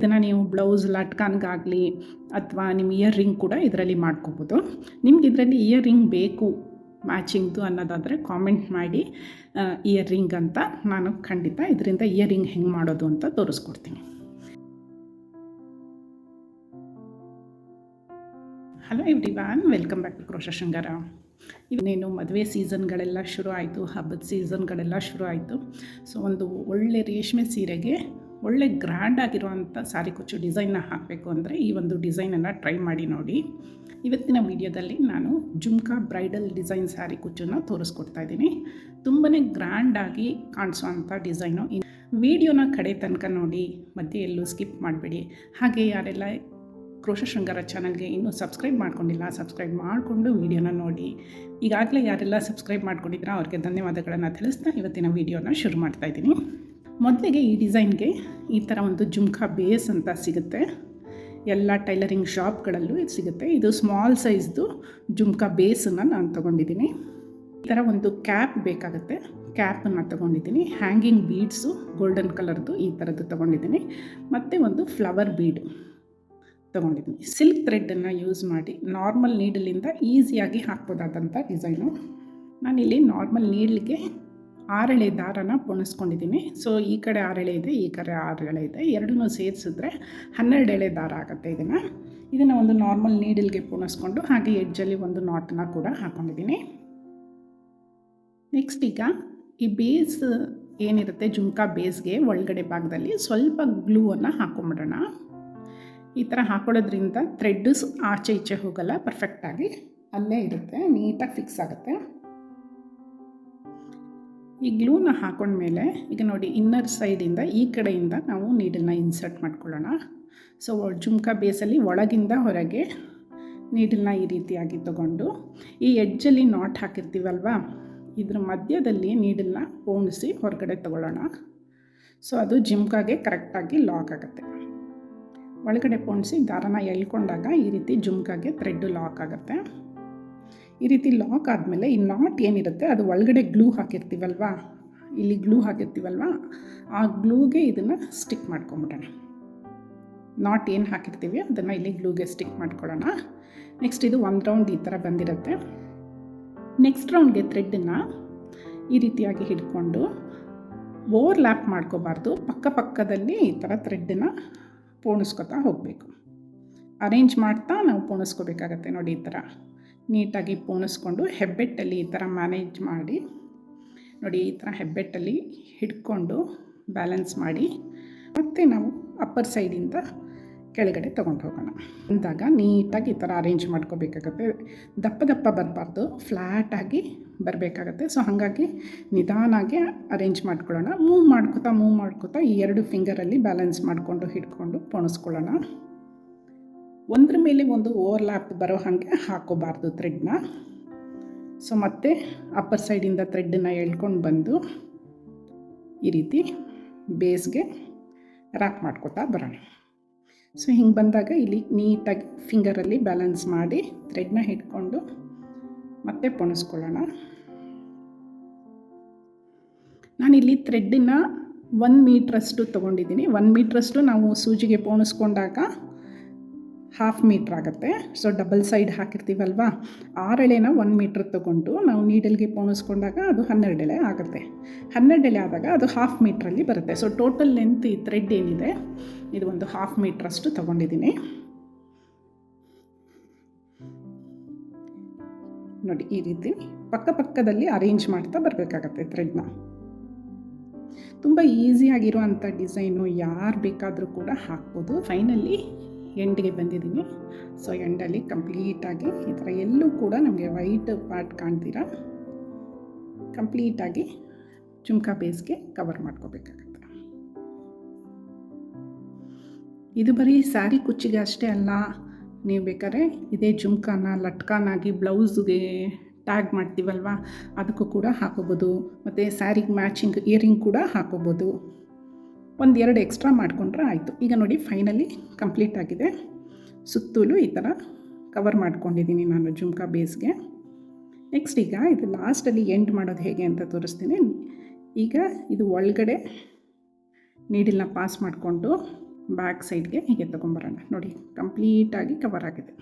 ಇದನ್ನು ನೀವು ಬ್ಲೌಸ್ ಲಟ್ಕನ್ಗಾಗಲಿ ಅಥವಾ ನಿಮ್ಮ ಇಯರ್ ರಿಂಗ್ ಕೂಡ ಇದರಲ್ಲಿ ಮಾಡ್ಕೋಬೋದು. ನಿಮ್ಗೆ ಇದರಲ್ಲಿ ಇಯರ್ ರಿಂಗ್ ಬೇಕು ಮ್ಯಾಚಿಂಗ್ದು ಅನ್ನೋದಾದರೆ ಕಾಮೆಂಟ್ ಮಾಡಿ ಇಯರ್ ರಿಂಗ್ ಅಂತ. ನಾನು ಖಂಡಿತ ಇದರಿಂದ ಇಯರ್ ರಿಂಗ್ ಹೆಂಗೆ ಮಾಡೋದು ಅಂತ ತೋರಿಸ್ಕೊಡ್ತೀನಿ. Hello everyone, welcome back to crochet Shringara. ಇವನ್ನೇನು ಮದುವೆ ಸೀಸನ್ಗಳೆಲ್ಲ ಶುರು ಆಯಿತು, ಹಬ್ಬದ ಸೀಸನ್ಗಳೆಲ್ಲ ಶುರು ಆಯಿತು. ಸೊ ಒಂದು ಒಳ್ಳೆ ರೇಷ್ಮೆ ಸೀರೆಗೆ ಒಳ್ಳೆ ಗ್ರ್ಯಾಂಡ್ ಆಗಿರುವಂಥ ಸಾರಿ ಕುಚ್ಚು ಡಿಸೈನ್ನ ಹಾಕಬೇಕು ಅಂದರೆ ಈ ಒಂದು ಡಿಸೈನನ್ನು ಟ್ರೈ ಮಾಡಿ ನೋಡಿ. ಇವತ್ತಿನ ವಿಡಿಯೋದಲ್ಲಿ ನಾನು ಜುಮ್ಕಾ ಬ್ರೈಡಲ್ ಡಿಸೈನ್ ಸ್ಯಾರಿ ಕುಚ್ಚನ್ನು ತೋರಿಸ್ಕೊಡ್ತಾ ಇದ್ದೀನಿ. ತುಂಬಾ ಗ್ರ್ಯಾಂಡಾಗಿ ಕಾಣಿಸೋವಂಥ ಡಿಸೈನು. ವಿಡಿಯೋನ ಕಡೆ ತನಕ ನೋಡಿ, ಮಧ್ಯೆ ಎಲ್ಲೂ ಸ್ಕಿಪ್ ಮಾಡಬೇಡಿ. ಹಾಗೆ ಯಾರೆಲ್ಲ ಕ್ರೋಶಾ ಶೃಂಗಾರ ಚಾನಲ್ಗೆ ಇನ್ನೂ ಸಬ್ಸ್ಕ್ರೈಬ್ ಮಾಡ್ಕೊಂಡಿಲ್ಲ, ಸಬ್ಸ್ಕ್ರೈಬ್ ಮಾಡಿಕೊಂಡು ವಿಡಿಯೋನ ನೋಡಿ. ಈಗಾಗಲೇ ಯಾರೆಲ್ಲ ಸಬ್ಸ್ಕ್ರೈಬ್ ಮಾಡ್ಕೊಂಡಿದ್ದೀರಾ ಅವ್ರಿಗೆ ಧನ್ಯವಾದಗಳನ್ನು ತಿಳಿಸ್ತಾ ಇವತ್ತಿನ ವಿಡಿಯೋನ ಶುರು ಮಾಡ್ತಾಯಿದ್ದೀನಿ. ಮೊದಲಿಗೆ ಈ ಡಿಸೈನ್ಗೆ ಈ ಥರ ಒಂದು ಜುಮ್ಕಾ ಬೇಸ್ ಅಂತ ಸಿಗುತ್ತೆ. ಎಲ್ಲ ಟೈಲರಿಂಗ್ ಶಾಪ್ಗಳಲ್ಲೂ ಇದು ಸಿಗುತ್ತೆ. ಇದು ಸ್ಮಾಲ್ ಸೈಜ್ದು ಜುಮ್ಕಾ ಬೇಸನ್ನು ನಾನು ತೊಗೊಂಡಿದ್ದೀನಿ. ಈ ಥರ ಒಂದು ಕ್ಯಾಪ್ ಬೇಕಾಗುತ್ತೆ, ಕ್ಯಾಪನ್ನು ತೊಗೊಂಡಿದ್ದೀನಿ. ಹ್ಯಾಂಗಿಂಗ್ ಬೀಡ್ಸು ಗೋಲ್ಡನ್ ಕಲರ್ದು ಈ ಥರದ್ದು ತೊಗೊಂಡಿದ್ದೀನಿ. ಮತ್ತು ಒಂದು ಫ್ಲವರ್ ಬೀಡು ತೊಗೊಂಡಿದ್ದೀನಿ. ಸಿಲ್ಕ್ ಥ್ರೆಡ್ಡನ್ನು ಯೂಸ್ ಮಾಡಿ ನಾರ್ಮಲ್ ನೀಡಲಿಂದ ಈಸಿಯಾಗಿ ಹಾಕ್ಬೋದಾದಂಥ ಡಿಸೈನು. ನಾನಿಲ್ಲಿ ನಾರ್ಮಲ್ ನೀಡ್ಲಿಗೆ 6 ಎಳೆ ದಾರನ ಪೊಣಿಸ್ಕೊಂಡಿದ್ದೀನಿ. ಸೊ ಈ ಕಡೆ 6 ಎಳೆ ಇದೆ, ಈ ಕಡೆ 6 ಎಳೆ ಇದೆ. ಎರಡನ್ನೂ ಸೇರಿಸಿದ್ರೆ 12 ಎಳೆ ದಾರ ಆಗುತ್ತೆ. ಇದನ್ನು ಒಂದು ನಾರ್ಮಲ್ ನೀಡಲ್ಗೆ ಪೊಣಿಸ್ಕೊಂಡು ಹಾಗೆ ಎಡ್ಜಲ್ಲಿ ಒಂದು ನಾಟನ್ನು ಕೂಡ ಹಾಕ್ಕೊಂಡಿದ್ದೀನಿ. ನೆಕ್ಸ್ಟ್ ಈಗ ಈ ಬೇಸ್ ಏನಿರುತ್ತೆ ಜುಮ್ಕಾ ಬೇಸ್ಗೆ ಒಳಗಡೆ ಭಾಗದಲ್ಲಿ ಸ್ವಲ್ಪ ಗ್ಲೂವನ್ನು ಹಾಕೊಂಬಿಡೋಣ. ಈ ಥರ ಹಾಕೊಳ್ಳೋದ್ರಿಂದ ಥ್ರೆಡ್ಡು ಆಚೆ ಈಚೆ ಹೋಗಲ್ಲ, ಪರ್ಫೆಕ್ಟಾಗಿ ಅಲ್ಲೇ ಇರುತ್ತೆ, ನೀಟಾಗಿ ಫಿಕ್ಸ್ ಆಗುತ್ತೆ. ಈ ಗ್ಲೂನ ಹಾಕೊಂಡ್ಮೇಲೆ ಈಗ ನೋಡಿ ಇನ್ನರ್ ಸೈಡಿಂದ ಈ ಕಡೆಯಿಂದ ನಾವು ನೀಡಲ್ನ ಇನ್ಸರ್ಟ್ ಮಾಡ್ಕೊಳ್ಳೋಣ. ಸೊ ಜುಮ್ಕಾ ಬೇಸಲ್ಲಿ ಒಳಗಿಂದ ಹೊರಗೆ ನೀಡಲ್ನ ಈ ರೀತಿಯಾಗಿ ತಗೊಂಡು ಈ ಎಡ್ಜಲ್ಲಿ ನಾಟ್ ಹಾಕಿರ್ತೀವಲ್ವ, ಇದ್ರ ಮಧ್ಯದಲ್ಲಿ ನೀಡಲ್ನ ಪೋಣಿಸಿ ಹೊರಗಡೆ ತಗೊಳ್ಳೋಣ. ಸೊ ಅದು ಜುಮ್ಕಾಗೆ ಕರೆಕ್ಟಾಗಿ ಲಾಕ್ ಆಗುತ್ತೆ. ಒಳಗಡೆ ಪೋಣಿಸಿ ದಾರನ ಎಳ್ಕೊಂಡಾಗ ಈ ರೀತಿ ಜುಮ್ಕಾಗೆ ಥ್ರೆಡ್ಡು ಲಾಕ್ ಆಗುತ್ತೆ. ಈ ರೀತಿ ಲಾಕ್ ಆದಮೇಲೆ ಈ ನಾಟ್ ಏನಿರುತ್ತೆ ಅದು ಒಳಗಡೆ ಗ್ಲೂ ಹಾಕಿರ್ತೀವಲ್ವ, ಇಲ್ಲಿ ಗ್ಲೂ ಹಾಕಿರ್ತೀವಲ್ವ, ಆ ಗ್ಲೂಗೆ ಇದನ್ನು ಸ್ಟಿಕ್ ಮಾಡ್ಕೊಂಬಿಡೋಣ. ನಾಟ್ ಏನು ಹಾಕಿರ್ತೀವಿ ಅದನ್ನು ಇಲ್ಲಿ ಗ್ಲೂಗೆ ಸ್ಟಿಕ್ ಮಾಡ್ಕೊಳ್ಳೋಣ. ನೆಕ್ಸ್ಟ್ ಇದು ಒಂದು ರೌಂಡ್ ಈ ಥರ ಬಂದಿರುತ್ತೆ. ನೆಕ್ಸ್ಟ್ ರೌಂಡ್ಗೆ ಥ್ರೆಡ್ಡನ್ನು ಈ ರೀತಿಯಾಗಿ ಹಿಡ್ಕೊಂಡು ಓವರ್ಲ್ಯಾಪ್ ಮಾಡ್ಕೋಬಾರ್ದು, ಪಕ್ಕದಲ್ಲಿ ಈ ಥರ ಥ್ರೆಡ್ಡನ್ನು ಪೋಣಿಸ್ಕೊತಾ ಹೋಗಬೇಕು. ಅರೇಂಜ್ ಮಾಡ್ತಾ ನಾವು ಪೋಣಿಸ್ಕೋಬೇಕಾಗತ್ತೆ. ನೋಡಿ ಈ ಥರ ನೀಟಾಗಿ ಪೋಣಿಸ್ಕೊಂಡು ಹೆಬ್ಬೆಟ್ಟಲ್ಲಿ ಈ ಥರ ಮ್ಯಾನೇಜ್ ಮಾಡಿ ನೋಡಿ, ಈ ಥರ ಹೆಬ್ಬೆಟ್ಟಲ್ಲಿ ಹಿಡ್ಕೊಂಡು ಬ್ಯಾಲೆನ್ಸ್ ಮಾಡಿ ಮತ್ತು ನಾವು ಅಪ್ಪರ್ ಸೈಡಿಂದ ಕೆಳಗಡೆ ತೊಗೊಂಡು ಹೋಗೋಣ. ಅಂದಾಗ ನೀಟಾಗಿ ಈ ಥರ ಅರೇಂಜ್ ಮಾಡ್ಕೋಬೇಕಾಗತ್ತೆ. ದಪ್ಪ ಬರಬಾರ್ದು, ಫ್ಲ್ಯಾಟಾಗಿ ಬರಬೇಕಾಗತ್ತೆ. ಸೊ ಹಾಗಾಗಿ ನಿಧಾನಾಗಿ ಅರೇಂಜ್ ಮಾಡ್ಕೊಳ್ಳೋಣ. ಮೂವ್ ಮಾಡ್ಕೋತಾ ಈ 2 ಫಿಂಗರಲ್ಲಿ ಬ್ಯಾಲೆನ್ಸ್ ಮಾಡಿಕೊಂಡು ಹಿಡ್ಕೊಂಡು ಪೊಣಿಸ್ಕೊಳ್ಳೋಣ. ಒಂದ್ರ ಮೇಲೆ ಒಂದು ಓವರ್ಲ್ಯಾಪ್ ಬರೋ ಹಾಗೆ ಹಾಕೋಬಾರ್ದು ಥ್ರೆಡ್ನ. ಸೊ ಮತ್ತೆ ಅಪ್ಪರ್ ಸೈಡಿಂದ ಥ್ರೆಡ್ಡನ್ನು ಎಳ್ಕೊಂಡು ಬಂದು ಈ ರೀತಿ ಬೇಸ್ಗೆ ರ್ಯಾಪ್ ಮಾಡ್ಕೋತಾ ಬರೋಣ. ಸೊ ಹಿಂಗೆ ಬಂದಾಗ ಇಲ್ಲಿ ನೀಟಾಗಿ ಫಿಂಗರಲ್ಲಿ ಬ್ಯಾಲೆನ್ಸ್ ಮಾಡಿ ಥ್ರೆಡ್ನ ಹಿಡ್ಕೊಂಡು ಮತ್ತೆ ಪೊಣಿಸ್ಕೊಳ್ಳೋಣ. ನಾನಿಲ್ಲಿ ಥ್ರೆಡ್ಡನ್ನು 1 ಮೀಟ್ರಷ್ಟು ತೊಗೊಂಡಿದ್ದೀನಿ. 1 ಮೀಟ್ರಷ್ಟು ನಾವು ಸೂಜಿಗೆ ಪೋಣಿಸ್ಕೊಂಡಾಗ 1/2 ಮೀಟ್ರ್ ಆಗುತ್ತೆ. ಸೊ ಡಬಲ್ ಸೈಡ್ ಹಾಕಿರ್ತೀವಲ್ವ, 6 ಎಳೆನ 1 ಮೀಟ್ರ್ ತೊಗೊಂಡು ನಾವು ನೀಡಲ್ಗೆ ಪೋಣಿಸ್ಕೊಂಡಾಗ ಅದು 12 ಎಳೆ ಆಗುತ್ತೆ. 12 ಎಳೆ ಆದಾಗ ಅದು 1/2 ಮೀಟ್ರಲ್ಲಿ ಬರುತ್ತೆ. ಸೊ ಟೋಟಲ್ ಲೆಂತ್ ಈ ಥ್ರೆಡ್ ಏನಿದೆ ಇದು ಒಂದು 1/2 ಮೀಟ್ರಷ್ಟು ತೊಗೊಂಡಿದ್ದೀನಿ. ನೋಡಿ ಈ ರೀತಿ ಪಕ್ಕದಲ್ಲಿ ಅರೇಂಜ್ ಮಾಡ್ತಾ ಬರಬೇಕಾಗತ್ತೆ ಥ್ರೆಡ್ನ. ತುಂಬ ಈಸಿಯಾಗಿರುವಂಥ ಡಿಸೈನು, ಯಾರು ಬೇಕಾದರೂ ಕೂಡ ಹಾಕ್ಬೋದು. ಫೈನಲಿ ಎಂಡ್ಗೆ ಬಂದಿದ್ದೀನಿ. ಸೊ ಎಂಡಲ್ಲಿ ಕಂಪ್ಲೀಟಾಗಿ ಈ ಥರ ಎಲ್ಲೂ ಕೂಡ ನಮಗೆ ವೈಟ್ ಪಾರ್ಟ್ ಕಾಣ್ತೀರ ಕಂಪ್ಲೀಟಾಗಿ ಜುಮ್ಕಾ ಬೇಸ್ಗೆ ಕವರ್ ಮಾಡ್ಕೋಬೇಕಾಗತ್ತೆ. ಇದು ಬರೀ ಸ್ಯಾರಿ ಕುಚ್ಚಿಗೆ ಅಷ್ಟೇ ಅಲ್ಲ, ನೀವು ಬೇಕಾದ್ರೆ ಇದೇ ಜುಮ್ಕಾನ ಲಟ್ಕಾನಾಗಿ ಬ್ಲೌಸ್ಗೆ ಟ್ಯಾಗ್ ಮಾಡ್ತೀವಲ್ವ ಅದಕ್ಕೂ ಕೂಡ ಹಾಕೋಬೋದು. ಮತ್ತು ಸ್ಯಾರಿಗೆ ಮ್ಯಾಚಿಂಗ್ ಇಯರಿಂಗ್ ಕೂಡ ಹಾಕೋಬೋದು. 1-2 ಎಕ್ಸ್ಟ್ರಾ ಮಾಡಿಕೊಂಡ್ರೆ ಆಯಿತು. ಈಗ ನೋಡಿ ಫೈನಲಿ ಕಂಪ್ಲೀಟ್ ಆಗಿದೆ. ಸುತ್ತಲೂ ಈ ಥರ ಕವರ್ ಮಾಡ್ಕೊಂಡಿದ್ದೀನಿ ನಾನು ಜುಮ್ಕಾ ಬೇಸ್ಗೆ. ನೆಕ್ಸ್ಟ್ ಈಗ ಇದು ಲಾಸ್ಟಲ್ಲಿ ಎಂಡ್ ಮಾಡೋದು ಹೇಗೆ ಅಂತ ತೋರಿಸ್ತೀನಿ. ಈಗ ಇದು ಒಳಗಡೆ ನೀಡಲ್ನ ಪಾಸ್ ಮಾಡಿಕೊಂಡು ಬ್ಯಾಕ್ ಸೈಡ್ಗೆ ಹೀಗೆ ತೊಗೊಂಬರೋಣ. ನೋಡಿ ಕಂಪ್ಲೀಟಾಗಿ ಕವರ್ ಆಗಿದೆ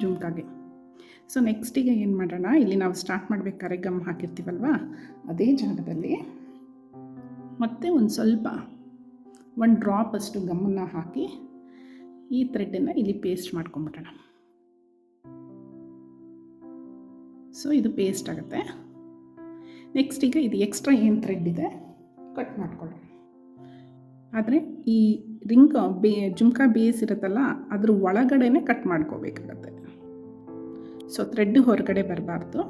ಜುಮ್ಕಾಗೆ. ಸೊ ನೆಕ್ಸ್ಟಿಗೆ ಏನು ಮಾಡೋಣ, ಇಲ್ಲಿ ನಾವು ಸ್ಟಾರ್ಟ್ ಮಾಡಬೇಕಾದ್ರೆ ಗಮ್ ಹಾಕಿರ್ತೀವಲ್ವ, ಅದೇ ಜಾಗದಲ್ಲಿ ಮತ್ತೆ ಒಂದು ಸ್ವಲ್ಪ 1 ಡ್ರಾಪ್ ಅಷ್ಟು ಗಮ್ಮನ್ನು ಹಾಕಿ ಈ ಥ್ರೆಡ್ಡನ್ನು ಇಲ್ಲಿ ಪೇಸ್ಟ್ ಮಾಡ್ಕೊಂಬಿಡೋಣ. ಸೊ ಇದು ಪೇಸ್ಟ್ ಆಗುತ್ತೆ. ನೆಕ್ಸ್ಟ್ ಈಗ ಇದು ಎಕ್ಸ್ಟ್ರಾ ಏನು ಥ್ರೆಡ್ ಇದೆ ಕಟ್ ಮಾಡ್ಕೊಳ್ಳೋಣ. ಆದರೆ ಈ ರಿಂಗ್ ಜುಮ್ಕಾ ಬೇಸ್ ಇರುತ್ತಲ್ಲ ಅದ್ರ ಒಳಗಡೆನೇ ಕಟ್ ಮಾಡ್ಕೋಬೇಕಾಗತ್ತೆ. ಸೊ ಥ್ರೆಡ್ ಹೊರಗಡೆ ಬರಬಾರ್ದು.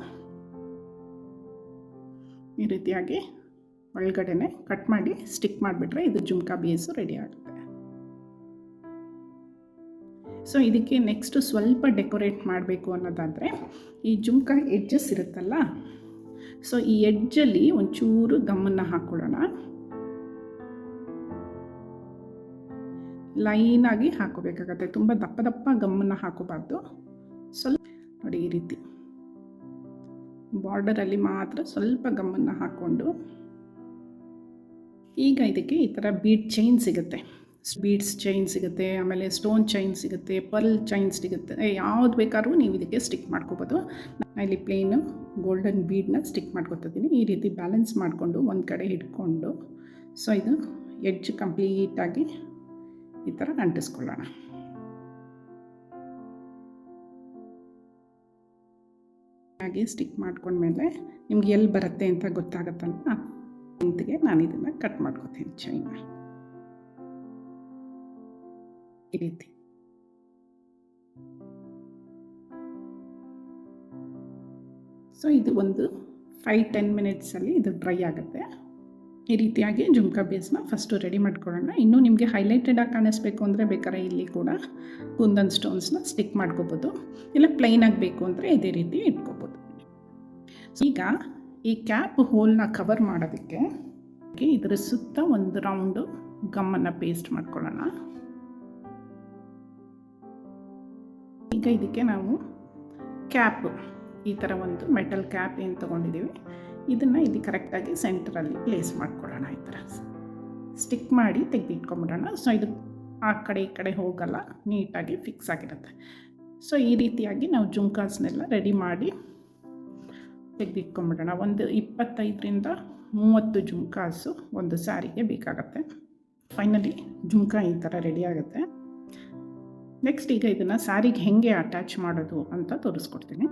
ಈ ರೀತಿಯಾಗಿ ಒಳಗಡೆನೆ ಕಟ್ ಮಾಡಿ ಸ್ಟಿಕ್ ಮಾಡಿಬಿಟ್ರೆ ಇದು ಜುಮ್ಕಾ ಬೇಸು ರೆಡಿ ಆಗುತ್ತೆ. ಸೊ ಇದಕ್ಕೆ ನೆಕ್ಸ್ಟು ಸ್ವಲ್ಪ ಡೆಕೋರೇಟ್ ಮಾಡಬೇಕು ಅನ್ನೋದಾದರೆ ಈ ಜುಮ್ಕಾ ಎಡ್ಜಸ್ ಇರುತ್ತಲ್ಲ, ಸೊ ಈ ಎಡ್ಜಲ್ಲಿ ಒಂಚೂರು ಗಮ್ಮನ್ನು ಹಾಕ್ಕೊಳ್ಳೋಣ. ಲೈನಾಗಿ ಹಾಕೋಬೇಕಾಗತ್ತೆ, ತುಂಬ ದಪ್ಪ ದಪ್ಪ ಗಮ್ಮನ್ನು ಹಾಕೋಬಾರ್ದು. ಸ್ವಲ್ಪ ನೋಡಿ ಈ ರೀತಿ ಬಾರ್ಡರಲ್ಲಿ ಮಾತ್ರ ಸ್ವಲ್ಪ ಗಮ್ಮನ್ನು ಹಾಕ್ಕೊಂಡು, ಈಗ ಇದಕ್ಕೆ ಈ ಥರ ಬೀಡ್ ಚೈನ್ ಸಿಗುತ್ತೆ, ಬೀಡ್ಸ್ ಚೈನ್ ಸಿಗುತ್ತೆ, ಆಮೇಲೆ ಸ್ಟೋನ್ ಚೈನ್ ಸಿಗುತ್ತೆ, ಪರ್ಲ್ ಚೈನ್ ಸಿಗುತ್ತೆ, ಯಾವ್ದು ಬೇಕಾದ್ರೂ ನೀವು ಇದಕ್ಕೆ ಸ್ಟಿಕ್ ಮಾಡ್ಕೋಬೋದು. ನಾನು ಇಲ್ಲಿ ಪ್ಲೇನು ಗೋಲ್ಡನ್ ಬೀಡನ್ನ ಸ್ಟಿಕ್ ಮಾಡ್ಕೊತಿದ್ದೀನಿ. ಈ ರೀತಿ ಬ್ಯಾಲೆನ್ಸ್ ಮಾಡಿಕೊಂಡು ಒಂದು ಕಡೆ ಹಿಡ್ಕೊಂಡು, ಸೊ ಇದು ಎಡ್ಜ್ ಕಂಪ್ಲೀಟಾಗಿ ಈ ಥರ ಅಂಟಿಸ್ಕೊಳ್ಳೋಣ. ಹಾಗೆ ಸ್ಟಿಕ್ ಮಾಡ್ಕೊಂಡ್ಮೇಲೆ ನಿಮ್ಗೆ ಎಲ್ಲಿ ಬರುತ್ತೆ ಅಂತ ಗೊತ್ತಾಗತ್ತಲ್ಲ, ಇಂತಿಗೆ ನಾನು ಇದನ್ನು ಕಟ್ ಮಾಡ್ಕೊತೀನಿ ಚೈನ ಈ ರೀತಿ. ಸೊ ಇದು ಒಂದು 5-10 ಮಿನಿಟ್ಸಲ್ಲಿ ಇದು ಡ್ರೈ ಆಗುತ್ತೆ. ಈ ರೀತಿಯಾಗಿ ಜುಮ್ಕಾ ಬೇಸ್ನ ಫಸ್ಟು ರೆಡಿ ಮಾಡ್ಕೊಳ್ಳೋಣ. ಇನ್ನೂ ನಿಮಗೆ ಹೈಲೈಟೆಡಾಗಿ ಕಾಣಿಸ್ಬೇಕು ಅಂದರೆ ಬೇಕಾದ್ರೆ ಇಲ್ಲಿ ಕೂಡ ಕುಂದನ್ ಸ್ಟೋನ್ಸ್ನ ಸ್ಟಿಕ್ ಮಾಡ್ಕೋಬೋದು, ಇಲ್ಲ ಪ್ಲೈನಾಗಿ ಬೇಕು ಅಂದರೆ ಇದೇ ರೀತಿ ಇಟ್ಕೋಬೋದು. ಈಗ ಈ ಕ್ಯಾಪ್ ಹೋಲ್ನ ಕವರ್ ಮಾಡೋದಕ್ಕೆ ಇದರ ಸುತ್ತ ಒಂದು ರೌಂಡು ಗಮ್ಮನ್ನು ಪೇಸ್ಟ್ ಮಾಡ್ಕೊಳ್ಳೋಣ. ಈಗ ಇದಕ್ಕೆ ನಾವು ಕ್ಯಾಪ್, ಈ ಥರ ಒಂದು ಮೆಟಲ್ ಕ್ಯಾಪ್ ಏನು ತೊಗೊಂಡಿದ್ದೀವಿ, ಇದನ್ನು ಇಲ್ಲಿ ಕರೆಕ್ಟಾಗಿ ಸೆಂಟ್ರಲ್ಲಿ ಪ್ಲೇಸ್ ಮಾಡ್ಕೊಳ್ಳೋಣ. ಈ ಥರ ಸ್ಟಿಕ್ ಮಾಡಿ ತೆಗೆದಿಟ್ಕೊಂಬಿಡೋಣ. ಸೊ ಇದು ಆ ಕಡೆ ಈ ಕಡೆ ಹೋಗಲ್ಲ, ನೀಟಾಗಿ ಫಿಕ್ಸ್ ಆಗಿರುತ್ತೆ. ಸೊ ಈ ರೀತಿಯಾಗಿ ನಾವು ಜುಮ್ಕಾಸ್ನೆಲ್ಲ ರೆಡಿ ಮಾಡಿ ತೆಗೆದಿಟ್ಕೊಂಬಿಡೋಣ. ಒಂದು 25-30 ಜುಮ್ಕಾಸು ಒಂದು ಸ್ಯಾರಿಗೆ ಬೇಕಾಗತ್ತೆ. ಫೈನಲಿ ಜುಮ್ಕಾ ಈ ಥರ ರೆಡಿ ಆಗುತ್ತೆ. ನೆಕ್ಸ್ಟ್ ಈಗ ಇದನ್ನು ಸ್ಯಾರಿಗೆ ಹೇಗೆ ಅಟ್ಯಾಚ್ ಮಾಡೋದು ಅಂತ ತೋರಿಸ್ಕೊಡ್ತೀನಿ.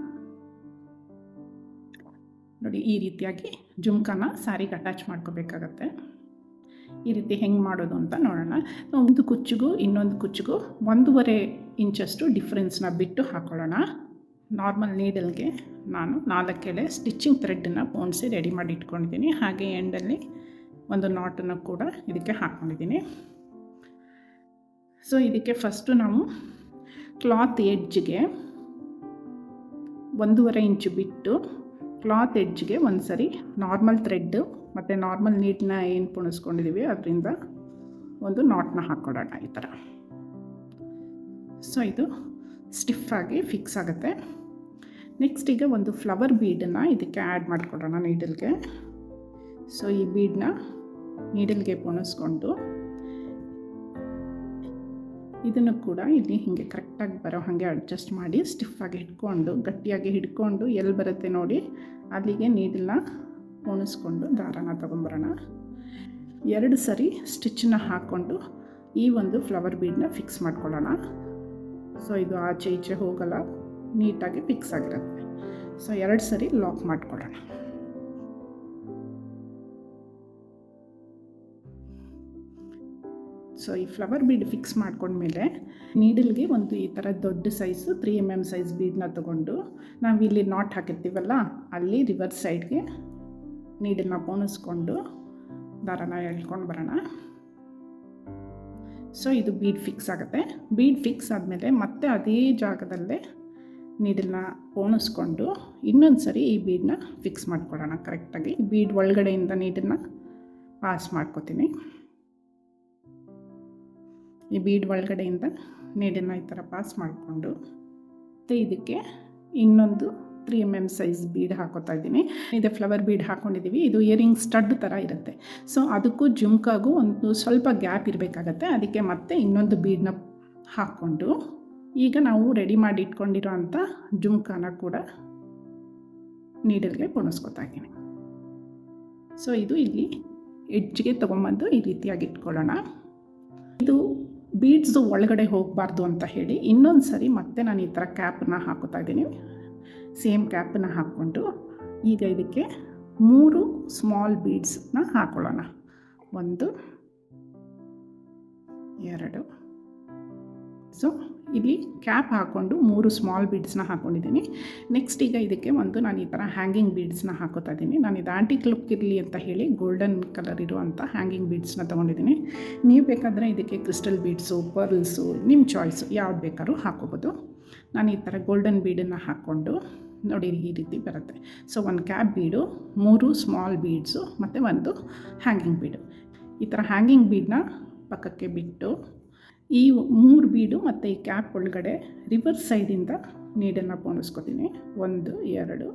ನೋಡಿ ಈ ರೀತಿಯಾಗಿ ಜುಮ್ಕಾನ ಸ್ಯಾರಿಗೆ ಅಟ್ಯಾಚ್ ಮಾಡ್ಕೋಬೇಕಾಗತ್ತೆ. ಈ ರೀತಿ ಹೆಂಗೆ ಮಾಡೋದು ಅಂತ ನೋಡೋಣ. ಒಂದು ಕುಚ್ಚಿಗೂ ಇನ್ನೊಂದು ಕುಚ್ಚಿಗೂ 1.5 ಇಂಚಷ್ಟು ಡಿಫ್ರೆನ್ಸ್ನ ಬಿಟ್ಟು ಹಾಕೊಳ್ಳೋಣ. ನಾರ್ಮಲ್ ನೀಡಲ್ಗೆ ನಾನು 4 ಎಳೆ ಸ್ಟಿಚ್ಚಿಂಗ್ ಥ್ರೆಡ್ಡನ್ನು ಪೋಣಿಸಿ ರೆಡಿ ಮಾಡಿ ಇಟ್ಕೊಂಡಿದ್ದೀನಿ. ಹಾಗೆ ಎಂಡಲ್ಲಿ ಒಂದು ನಾಟನ್ನು ಕೂಡ ಇದಕ್ಕೆ ಹಾಕ್ಕೊಂಡಿದ್ದೀನಿ. ಸೊ ಇದಕ್ಕೆ ಫಸ್ಟು ನಾವು ಕ್ಲಾತ್ ಎಡ್ಜ್ಗೆ 1.5 ಇಂಚು ಬಿಟ್ಟು ಕ್ಲಾತ್ ಎಡ್ಜ್ಗೆ ಒಂದು ಸರಿ ನಾರ್ಮಲ್ ಥ್ರೆಡ್ಡು ಮತ್ತು ನಾರ್ಮಲ್ ನೀಡನ್ನ ಏನು ಪುಣಿಸ್ಕೊಂಡಿದ್ದೀವಿ ಅದರಿಂದ ಒಂದು ನಾಟ್ನ ಹಾಕ್ಕೊಳ್ಳೋಣ ಈ ಥರ. ಸೊ ಇದು ಸ್ಟಿಫಾಗಿ ಫಿಕ್ಸ್ ಆಗುತ್ತೆ. ನೆಕ್ಸ್ಟ್ ಈಗ ಒಂದು ಫ್ಲವರ್ ಬೀಡನ್ನು ಇದಕ್ಕೆ ಆ್ಯಡ್ ಮಾಡಿಕೊಡೋಣ ನೀಡಲ್ಗೆ. ಸೊ ಈ ಬೀಡನ್ನ ನೀಡಲ್ಗೆ ಪುಣಿಸ್ಕೊಂಡು ಇದನ್ನು ಕೂಡ ಇಲ್ಲಿ ಹೀಗೆ ಕರೆಕ್ಟಾಗಿ ಬರೋ ಹಾಗೆ ಅಡ್ಜಸ್ಟ್ ಮಾಡಿ ಸ್ಟಿಫಾಗಿ ಹಿಡ್ಕೊಂಡು ಗಟ್ಟಿಯಾಗಿ ಹಿಡ್ಕೊಂಡು ಎಲ್ಲಿ ಬರುತ್ತೆ ನೋಡಿ ಅಲ್ಲಿಗೆ ನೀಡಲ್ನ ಪೋಣಿಸ್ಕೊಂಡು ದಾರಾನ ತೊಗೊಂಬರೋಣ. 2 ಸರಿ ಸ್ಟಿಚ್ಚನ್ನ ಹಾಕ್ಕೊಂಡು ಈ ಒಂದು ಫ್ಲವರ್ ಬೀಡನ್ನ ಫಿಕ್ಸ್ ಮಾಡ್ಕೊಳ್ಳೋಣ. ಸೊ ಇದು ಆಚೆ ಈಚೆ ಹೋಗಲ್ಲ, ನೀಟಾಗಿ ಫಿಕ್ಸ್ ಆಗಿರುತ್ತೆ. ಸೊ 2 ಸರಿ ಲಾಕ್ ಮಾಡ್ಕೊಳ್ಳೋಣ. ಸೊ ಈ ಫ್ಲವರ್ ಬೀಡ್ ಫಿಕ್ಸ್ ಮಾಡ್ಕೊಂಡ್ಮೇಲೆ ನೀಡಲ್ಗೆ ಒಂದು ಈ ಥರ ದೊಡ್ಡ ಸೈಜು 3 mm ಸೈಜ್ ಬೀಡನ್ನ ತೊಗೊಂಡು ನಾವಿಲ್ಲಿ ನಾಟ್ ಹಾಕಿರ್ತೀವಲ್ಲ ಅಲ್ಲಿ ರಿವರ್ಸ್ ಸೈಡ್ಗೆ ನೀಡಲ್ನ ಪೋಣಿಸ್ಕೊಂಡು ದಾರಾನ ಎಳ್ಕೊಂಡು ಬರೋಣ. ಸೊ ಇದು ಬೀಡ್ ಫಿಕ್ಸ್ ಆಗುತ್ತೆ. ಬೀಡ್ ಫಿಕ್ಸ್ ಆದಮೇಲೆ ಮತ್ತೆ ಅದೇ ಜಾಗದಲ್ಲೇ ನೀಡಲ್ನ ಪೋಣಿಸ್ಕೊಂಡು ಇನ್ನೊಂದು ಸರಿ ಈ ಬೀಡನ್ನ ಫಿಕ್ಸ್ ಮಾಡ್ಕೊಳ್ಳೋಣ ಕರೆಕ್ಟಾಗಿ. ಬೀಡ್ ಒಳಗಡೆಯಿಂದ ನೀಡಲ್ನ ಪಾಸ್ ಮಾಡ್ಕೋತೀನಿ. ಈ ಬೀಡ್ ಒಳಗಡೆಯಿಂದ ನೀಡನ್ನು ಈ ಥರ ಪಾಸ್ ಮಾಡಿಕೊಂಡು ಮತ್ತು ಇದಕ್ಕೆ ಇನ್ನೊಂದು 3 mm ಸೈಜ್ ಬೀಡ್ ಹಾಕೋತಾ ಇದ್ದೀನಿ. ಇದೆ ಫ್ಲವರ್ ಬೀಡ್ ಹಾಕ್ಕೊಂಡಿದ್ದೀವಿ. ಇದು ಇಯರಿಂಗ್ ಸ್ಟಡ್ ಥರ ಇರುತ್ತೆ. ಸೊ ಅದಕ್ಕೂ ಜುಮ್ಕಾಗೂ ಒಂದು ಸ್ವಲ್ಪ ಗ್ಯಾಪ್ ಇರಬೇಕಾಗತ್ತೆ. ಅದಕ್ಕೆ ಮತ್ತೆ ಇನ್ನೊಂದು ಬೀಡನ್ನ ಹಾಕ್ಕೊಂಡು ಈಗ ನಾವು ರೆಡಿ ಮಾಡಿ ಇಟ್ಕೊಂಡಿರೋ ಅಂಥ ಜುಮ್ಕಾನ ಕೂಡ ನೀಡಲ್ಗೆ ಪೋಣಿಸ್ಕೊತಾ ಇದ್ದೀನಿ. ಸೊ ಇದು ಇಲ್ಲಿ ಎಡ್ಜ್ಗೆ ತೊಗೊಂಬಂದು ಈ ರೀತಿಯಾಗಿ ಇಟ್ಕೊಳ್ಳೋಣ. ಇದು ಬೀಡ್ಸು ಒಳಗಡೆ ಹೋಗಬಾರ್ದು ಅಂತ ಹೇಳಿ ಇನ್ನೊಂದು ಸರಿ ಮತ್ತೆ ನಾನು ಈ ಥರ ಕ್ಯಾಪನ್ನ ಹಾಕೋತಾ ಇದ್ದೀನಿ. ಸೇಮ್ ಕ್ಯಾಪನ್ನ ಹಾಕ್ಕೊಂಡು ಈಗ ಇದಕ್ಕೆ 3 ಸ್ಮಾಲ್ ಬೀಡ್ಸನ್ನ ಹಾಕೊಳ್ಳೋಣ. 1 2. ಸೊ ಇಲ್ಲಿ ಕ್ಯಾಪ್ ಹಾಕ್ಕೊಂಡು 3 ಸ್ಮಾಲ್ ಬೀಡ್ಸ್ನ ಹಾಕ್ಕೊಂಡಿದ್ದೀನಿ. ನೆಕ್ಸ್ಟ್ ಈಗ ಇದಕ್ಕೆ ನಾನು ಈ ಥರ ಹ್ಯಾಂಗಿಂಗ್ ಬೀಡ್ಸ್ನ ಹಾಕೋತಾ ಇದ್ದೀನಿ. ನಾನು ಇದು ಆಂಟಿಕ್ ಲುಕ್ ಇರಲಿ ಅಂತ ಹೇಳಿ ಗೋಲ್ಡನ್ ಕಲರ್ ಇರುವಂಥ ಹ್ಯಾಂಗಿಂಗ್ ಬೀಡ್ಸ್ನ ತೊಗೊಂಡಿದ್ದೀನಿ. ನೀವು ಬೇಕಾದರೆ ಇದಕ್ಕೆ ಕ್ರಿಸ್ಟಲ್ ಬೀಡ್ಸು, ಪರ್ಲ್ಸು ನಿಮ್ಮ ಚಾಯ್ಸು ಯಾವ್ದು ಬೇಕಾದ್ರೂ ಹಾಕೋಬೋದು. ನಾನು ಈ ಥರ ಗೋಲ್ಡನ್ ಬೀಡನ್ನು ಹಾಕ್ಕೊಂಡು ನೋಡಿ ಈ ರೀತಿ ಬರುತ್ತೆ. ಸೊ 1 ಕ್ಯಾಪ್ ಬೀಡು, 3 ಸ್ಮಾಲ್ ಬೀಡ್ಸು ಮತ್ತು 1 ಹ್ಯಾಂಗಿಂಗ್ ಬೀಡು. ಈ ಥರ ಹ್ಯಾಂಗಿಂಗ್ ಬೀಡನ್ನ ಪಕ್ಕಕ್ಕೆ ಬಿಟ್ಟು ಈ 3 ಬೀಡು ಮತ್ತು ಈ ಕ್ಯಾಪ್ ಒಳಗಡೆ ರಿವರ್ಸ್ ಸೈಡಿಂದ ನೀಡನ್ನು ಪೋಣಿಸ್ಕೊತೀನಿ. 1 2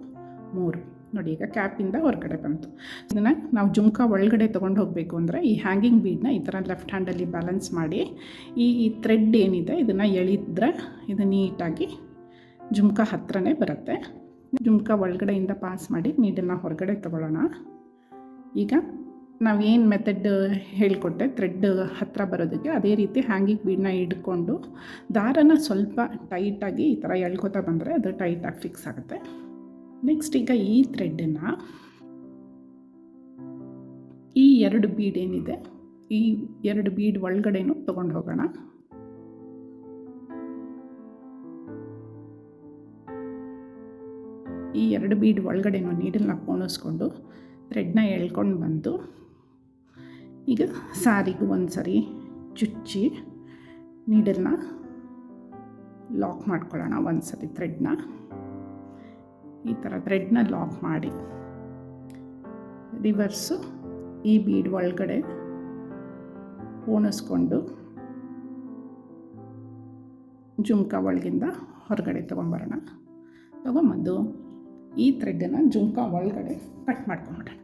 3 ನೋಡಿ ಈಗ ಕ್ಯಾಪಿಂದ ಹೊರಗಡೆ ಬಂತು. ಇದನ್ನು ನಾವು ಜುಮ್ಕಾ ಒಳಗಡೆ ತೊಗೊಂಡು ಹೋಗಬೇಕು ಅಂದರೆ ಈ ಹ್ಯಾಂಗಿಂಗ್ ಬೀಡನ್ನ ಈ ಥರ ಲೆಫ್ಟ್ ಹ್ಯಾಂಡಲ್ಲಿ ಬ್ಯಾಲೆನ್ಸ್ ಮಾಡಿ ಈ ಥ್ರೆಡ್ ಏನಿದೆ ಇದನ್ನು ಎಳಿದ್ರೆ ಇದು ನೀಟಾಗಿ ಜುಮ್ಕಾ ಹತ್ರನೇ ಬರುತ್ತೆ. ಜುಮ್ಕಾ ಒಳಗಡೆಯಿಂದ ಪಾಸ್ ಮಾಡಿ ನೀಡನ್ನು ಹೊರಗಡೆ ತೊಗೊಳ್ಳೋಣ. ಈಗ ನಾವು ಏನು ಮೆಥಡ್ ಹೇಳಿಕೊಟ್ಟೆ ಥ್ರೆಡ್ ಹತ್ತಿರ ಬರೋದಕ್ಕೆ ಅದೇ ರೀತಿ ಹ್ಯಾಂಗಿಂಗ್ ಬೀಡನ್ನ ಹಿಡ್ಕೊಂಡು ದಾರನ ಸ್ವಲ್ಪ ಟೈಟಾಗಿ ಈ ಥರ ಎಳ್ಕೊತಾ ಬಂದರೆ ಅದು ಟೈಟಾಗಿ ಫಿಕ್ಸ್ ಆಗುತ್ತೆ. ನೆಕ್ಸ್ಟ್ ಈಗ ಈ ಥ್ರೆಡ್ಡನ್ನು ಈ 2 ಬೀಡ್ ಏನಿದೆ ಈ 2 ಬೀಡ್ ಒಳಗಡೆನೂ ತೊಗೊಂಡು ಹೋಗೋಣ. ಈ 2 ಬೀಡ್ ಒಳಗಡೆನೂ ನೀಡಲ್ನ ಪೋಣಿಸ್ಕೊಂಡು ಥ್ರೆಡ್ನ ಎಳ್ಕೊಂಡು ಬಂದು ಈಗ ಸ್ಯಾರಿಗೂ ಒಂದು ಸರಿ ಚುಚ್ಚಿ ನೀಡಲ್ನ ಲಾಕ್ ಮಾಡ್ಕೊಳ್ಳೋಣ. ಒಂದು ಸರಿ ಥ್ರೆಡ್ನ ಈ ಥರ ಥ್ರೆಡ್ನ ಲಾಕ್ ಮಾಡಿ ರಿವರ್ಸು ಈ ಬೀಡ್ ಒಳಗಡೆ ಪೋಣಿಸ್ಕೊಂಡು ಜುಮ್ಕಾ ಒಳಗಿಂದ ಹೊರಗಡೆ ತೊಗೊಂಬರೋಣ. ತೊಗೊಂಬಂದು ಈ ಥ್ರೆಡ್ಡನ್ನು ಜುಮ್ಕಾ ಒಳಗಡೆ ಕಟ್ ಮಾಡ್ಕೊಂಬಿಡೋಣ.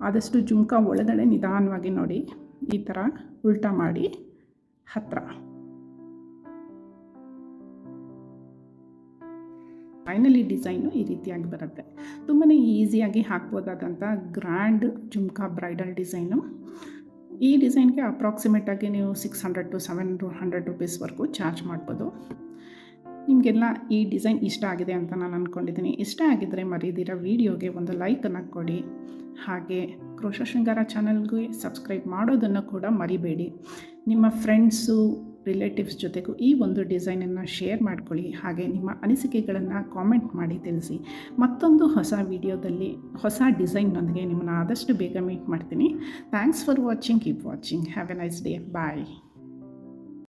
ಆದಷ್ಟು ಜುಮ್ಕಾ ಒಳಗಡೆ ನಿಧಾನವಾಗಿ ನೋಡಿ ಈ ಥರ ಉಲ್ಟಾ ಮಾಡಿ ಹತ್ತಿರ. ಫೈನಲಿ ಡಿಸೈನು ಈ ರೀತಿಯಾಗಿ ಬರುತ್ತೆ. ತುಂಬಾ ಈಸಿಯಾಗಿ ಹಾಕ್ಬೋದಾದಂಥ ಗ್ರ್ಯಾಂಡ್ ಜುಮ್ಕಾ ಬ್ರೈಡಲ್ ಡಿಸೈನು. ಈ ಡಿಸೈನ್ಗೆ ಅಪ್ರಾಕ್ಸಿಮೇಟಾಗಿ ನೀವು 600 to 700 ರೂಪೀಸ್ವರೆಗೂ ಚಾರ್ಜ್ ಮಾಡ್ಬೋದು. ನಿಮಗೆಲ್ಲ ಈ ಡಿಸೈನ್ ಇಷ್ಟ ಆಗಿದೆ ಅಂತ ನಾನು ಅಂದ್ಕೊಂಡಿದ್ದೀನಿ. ಇಷ್ಟ ಆಗಿದ್ದರೆ ಮರೀದಿರ ವಿಡಿಯೋಗೆ ಒಂದು ಲೈಕನ್ನು ಕೊಡಿ. ಹಾಗೆ ಕ್ರೋಶಾ ಶೃಂಗಾರ ಚಾನಲ್ಗೆ ಸಬ್ಸ್ಕ್ರೈಬ್ ಮಾಡೋದನ್ನು ಕೂಡ ಮರಿಬೇಡಿ. ನಿಮ್ಮ ಫ್ರೆಂಡ್ಸು ರಿಲೇಟಿವ್ಸ್ ಜೊತೆಗೂ ಈ ಒಂದು ಡಿಸೈನನ್ನು ಶೇರ್ ಮಾಡ್ಕೊಳ್ಳಿ. ಹಾಗೆ ನಿಮ್ಮ ಅನಿಸಿಕೆಗಳನ್ನು ಕಾಮೆಂಟ್ ಮಾಡಿ ತಿಳಿಸಿ. ಮತ್ತೊಂದು ಹೊಸ ವಿಡಿಯೋದಲ್ಲಿ ಹೊಸ ಡಿಸೈನ್ನೊಂದಿಗೆ ನಿಮ್ಮನ್ನು ಆದಷ್ಟು ಬೇಗ ಮೀಟ್ ಮಾಡ್ತೀನಿ. Thanks for watching. Keep watching. Have a nice day. Bye.